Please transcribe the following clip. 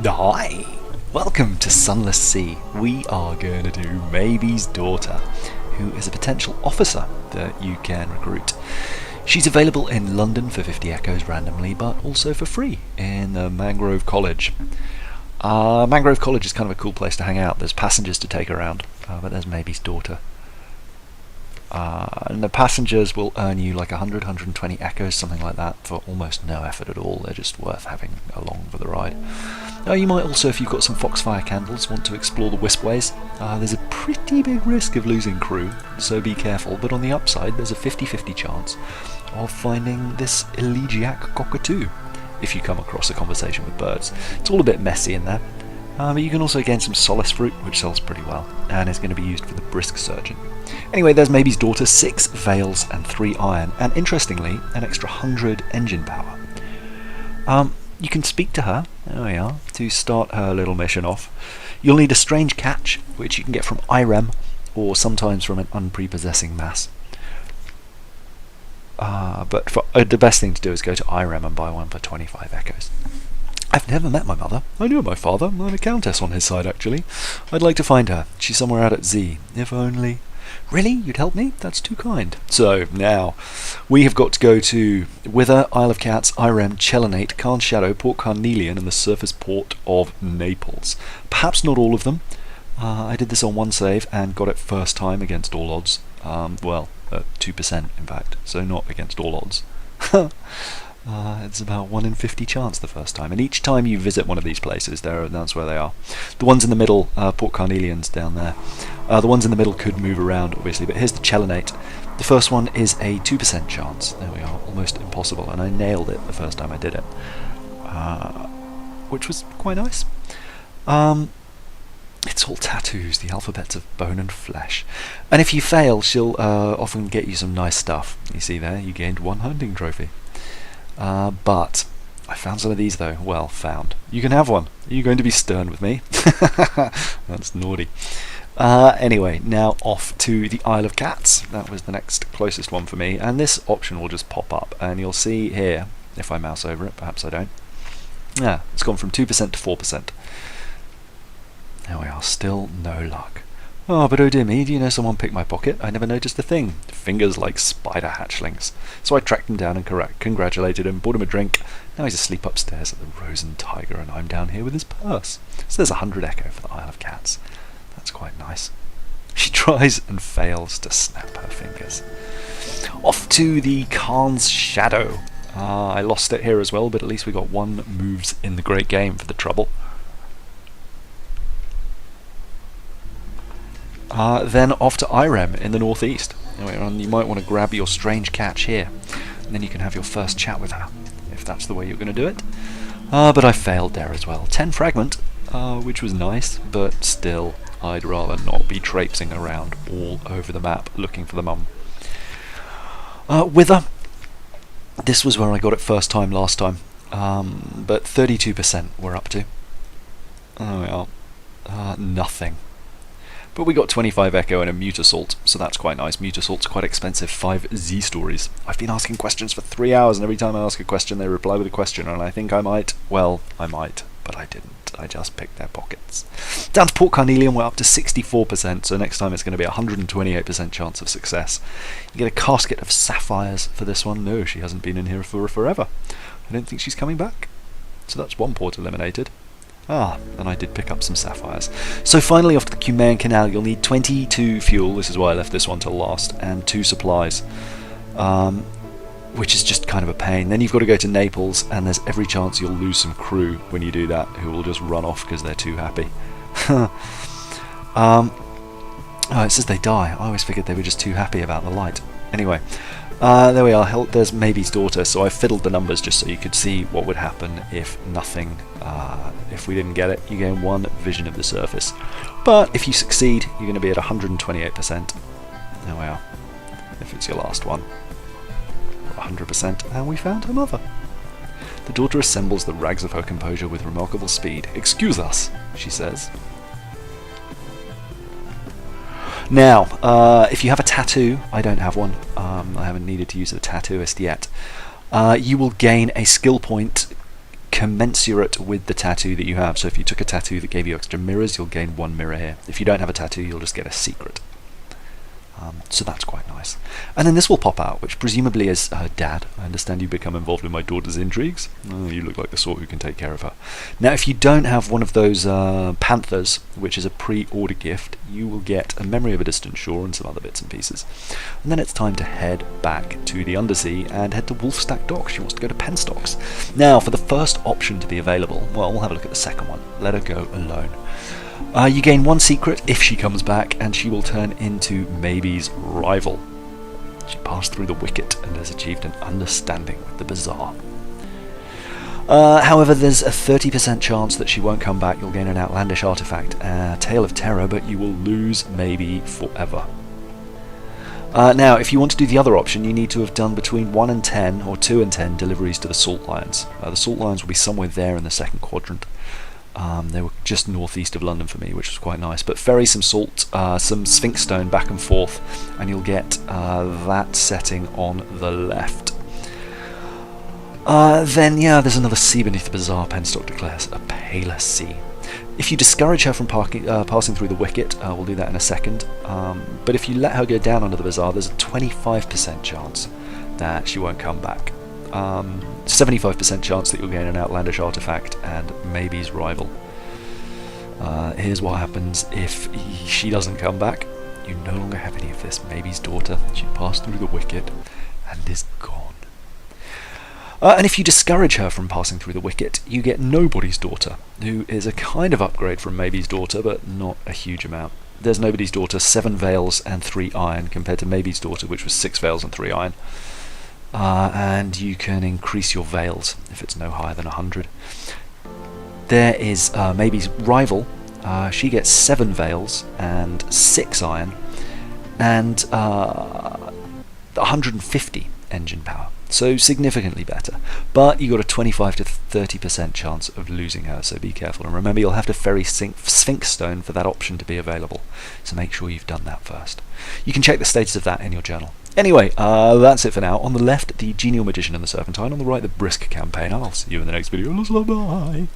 Hi! Welcome to Sunless Sea. We are going to do Maybe's daughter, who is a potential officer that you can recruit. She's available in London for 50 echoes randomly, but also for free in Mangrove College. Mangrove College is kind of a cool place to hang out. There's passengers to take around, but there's Maybe's daughter. And the passengers will earn you like 100, 120 echoes, something like that, for almost no effort at all. They're just worth having along for the ride. You might also, if you've got some Foxfire candles, want to explore the Wispways. There's a pretty big risk of losing crew, so be careful, but on the upside there's a 50-50 chance of finding this elegiac cockatoo if you come across a conversation with birds. It's all a bit messy in there. But you can also gain some solace fruit, which sells pretty well, and is going to be used for the brisk surgeon. Anyway, there's Maybe's daughter, 6 veils and 3 iron, and interestingly, an extra 100 engine power. You can speak to her, there we are, to start her little mission off. You'll need a strange catch, which you can get from Irem, or sometimes from an unprepossessing mass. But the best thing to do is go to Irem and buy one for 25 echoes. I've never met my mother. I knew my father. I'm a countess on his side, actually. I'd like to find her. She's somewhere out at Z. If only... Really? You'd help me? That's too kind. So, now, we have got to go to Wither, Isle of Cats, Irem, Chelenate, Cairn's Shadow, Port Carnelian, and the surface port of Naples. Perhaps not all of them. I did this on one save and got it first time against all odds. 2% in fact, so not against all odds. It's about 1 in 50 chance the first time, and each time you visit one of these places, that's where they are. The ones in the middle, Port Carnelian's down there. The ones in the middle could move around, obviously, but here's the Chelenate. The first one is a 2% chance. There we are, almost impossible, and I nailed it the first time I did it, which was quite nice. It's all tattoos, the alphabets of bone and flesh. And if you fail, she'll often get you some nice stuff. You see there, you gained 1 hunting trophy. But I found some of these though. Well, found. You can have one. Are you going to be stern with me? That's naughty. Anyway, now off to the Isle of Cats. That was the next closest one for me, and this option will just pop up, and you'll see here, if I mouse over it, perhaps I don't. Yeah, it's gone from 2% to 4%. There we are, still no luck. Oh, but oh dear me, do you know someone picked my pocket? I never noticed a thing. Fingers like spider hatchlings. So I tracked him down and congratulated him, bought him a drink. Now he's asleep upstairs at the Rose and Tiger, and I'm down here with his purse. So there's 100 echo for the Isle of Cats. That's quite nice. She tries and fails to snap her fingers. Off to the Cairn's Shadow. I lost it here as well, but at least we got 1 moves in the great game for the trouble. Then off to Irem in the northeast. You might want to grab your strange catch here, and then you can have your first chat with her, if that's the way you're going to do it. But I failed there as well. 10 fragment, which was nice, but still, I'd rather not be traipsing around all over the map looking for the mum. Wither. This was where I got it first time last time, but 32% we're up to. Oh well, nothing. But we got 25 echo and a mute assault, so that's quite nice. Mute assault's quite expensive, 5 Z stories. I've been asking questions for 3 hours, and every time I ask a question they reply with a question, and I think I might, but I didn't. I just picked their pockets. Down to Port Carnelian, we're up to 64%, so next time it's going to be a 128% chance of success. You get a casket of sapphires for this one. No, she hasn't been in here for forever. I don't think she's coming back. So that's 1 port eliminated. And I did pick up some sapphires. So finally off to the Cumaean Canal, you'll need 22 fuel, this is why I left this one till last, and 2 supplies, which is just kind of a pain. Then you've got to go to Naples, and there's every chance you'll lose some crew when you do that, who will just run off because they're too happy. It says they die. I always figured they were just too happy about the light. Anyway, there we are. There's Maybe's daughter, so I fiddled the numbers just so you could see what would happen if nothing. If we didn't get it, you gain 1 vision of the surface. But if you succeed, you're going to be at 128%. There we are. If it's your last one. 100%, and we found her mother. The daughter assembles the rags of her composure with remarkable speed. "Excuse us," she says. Now, if you have a tattoo, I don't have one, I haven't needed to use a tattooist yet, you will gain a skill point commensurate with the tattoo that you have. So if you took a tattoo that gave you extra mirrors, you'll gain 1 mirror here. If you don't have a tattoo, you'll just get a secret. So that's quite nice. And then this will pop out, which presumably is Dad, I understand you've become involved in my daughter's intrigues. Oh, you look like the sort who can take care of her. Now, if you don't have one of those panthers, which is a pre-order gift, you will get a memory of a distant shore and some other bits and pieces. And then it's time to head back to the undersea and head to Wolfstack Docks. She wants to go to Penstocks. Now, for the first option to be available, well, we'll have a look at the second one. Let her go alone. You gain 1 secret if she comes back, and she will turn into Maybe's rival. She passed through the wicket and has achieved an understanding with the bazaar. However, there's a 30% chance that she won't come back. You'll gain an outlandish artifact, Tale of Terror, but you will lose Maybe forever. Now, if you want to do the other option, you need to have done between 1 and 10 or 2 and 10 deliveries to the Salt Lions. The Salt Lions will be somewhere there in the second quadrant. They were just northeast of London for me, which was quite nice. But ferry some salt, some Sphinxstone back and forth, and you'll get that setting on the left. Then, yeah, there's another sea beneath the bazaar, Penstock declares, a paler sea. If you discourage her from passing through the wicket, we'll do that in a second, but if you let her go down under the bazaar, there's a 25% chance that she won't come back. 75% chance that you'll gain an outlandish artifact and Maybe's rival. Here's what happens if she doesn't come back. You no longer have any of this. Maybe's daughter, she passed through the wicket and is gone. And if you discourage her from passing through the wicket, you get Nobody's Daughter, who is a kind of upgrade from Maybe's Daughter, but not a huge amount. There's Nobody's Daughter, 7 veils and 3 iron, compared to Maybe's Daughter, which was 6 veils and 3 iron. And you can increase your veils if it's no higher than 100. There is Maybe's rival. She gets 7 veils and 6 iron and 150 engine power. So significantly better. But you got a 25 to 30% chance of losing her, so be careful. And remember, you'll have to ferry Sphinxstone for that option to be available. So make sure you've done that first. You can check the status of that in your journal. Anyway, that's it for now. On the left, the Genial Magician and the Serpentine. On the right, the Brisk Campaign. I'll see you in the next video. Bye!